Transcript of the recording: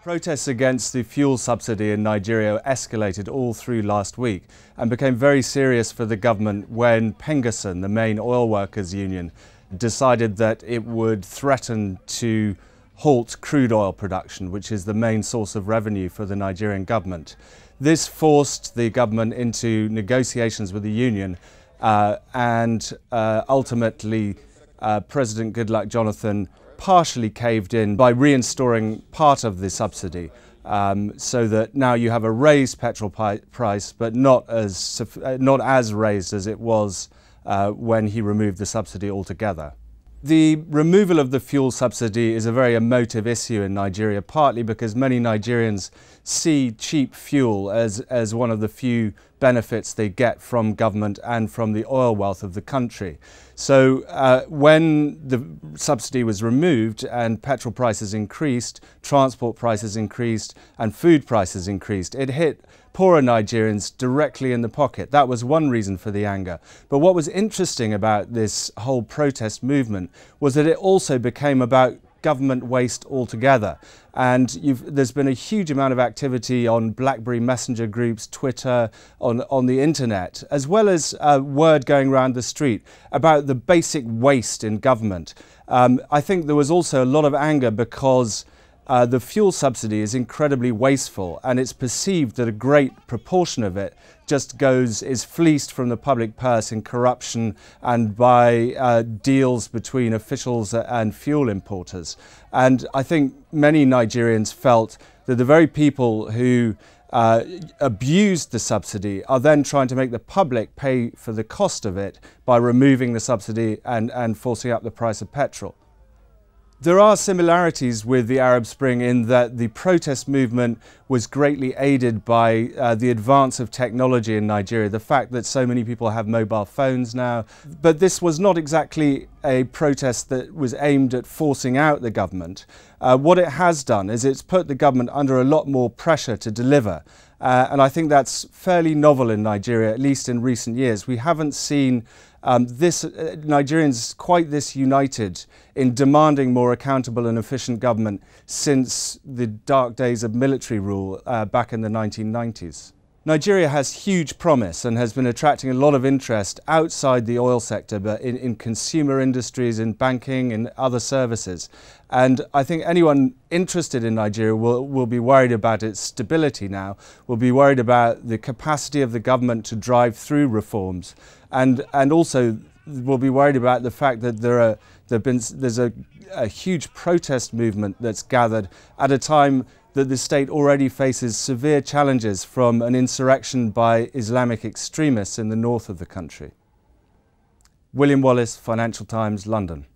Protests against the fuel subsidy in Nigeria escalated all through last week and became very serious for the government when Pengassan, the main oil workers union, decided that it would threaten to halt crude oil production, which is the main source of revenue for the Nigerian government. This forced the government into negotiations with the union and ultimately President Goodluck Jonathan partially caved in by reinstalling part of the subsidy, so that now you have a raised petrol price, but not as raised as it was when he removed the subsidy altogether. The removal of the fuel subsidy is a very emotive issue in Nigeria, partly because many Nigerians see cheap fuel as one of the few benefits they get from government and from the oil wealth of the country. So when the subsidy was removed and petrol prices increased, transport prices increased and food prices increased, it hit poorer Nigerians directly in the pocket. That was one reason for the anger. But what was interesting about this whole protest movement was that it also became about government waste altogether. And there's been a huge amount of activity on BlackBerry Messenger groups, Twitter, on the internet, as well as word going around the street about the basic waste in government. I think there was also a lot of anger because the fuel subsidy is incredibly wasteful, and it's perceived that a great proportion of it just is fleeced from the public purse in corruption and by deals between officials and fuel importers. And I think many Nigerians felt that the very people who abused the subsidy are then trying to make the public pay for the cost of it by removing the subsidy and forcing up the price of petrol. There are similarities with the Arab Spring in that the protest movement was greatly aided by the advance of technology in Nigeria, the fact that so many people have mobile phones now. But this was not exactly a protest that was aimed at forcing out the government. What it has done is it's put the government under a lot more pressure to deliver. And I think that's fairly novel in Nigeria, at least in recent years. We haven't seen Nigerians quite this united in demanding more accountable and efficient government since the dark days of military rule back in the 1990s. Nigeria has huge promise and has been attracting a lot of interest outside the oil sector, but in consumer industries, in banking, in other services. And I think anyone interested in Nigeria will be worried about its stability now, will be worried about the capacity of the government to drive through reforms, and also will be worried about the fact that there's a huge protest movement that's gathered at a time that the state already faces severe challenges from an insurrection by Islamic extremists in the north of the country. William Wallace, Financial Times, London.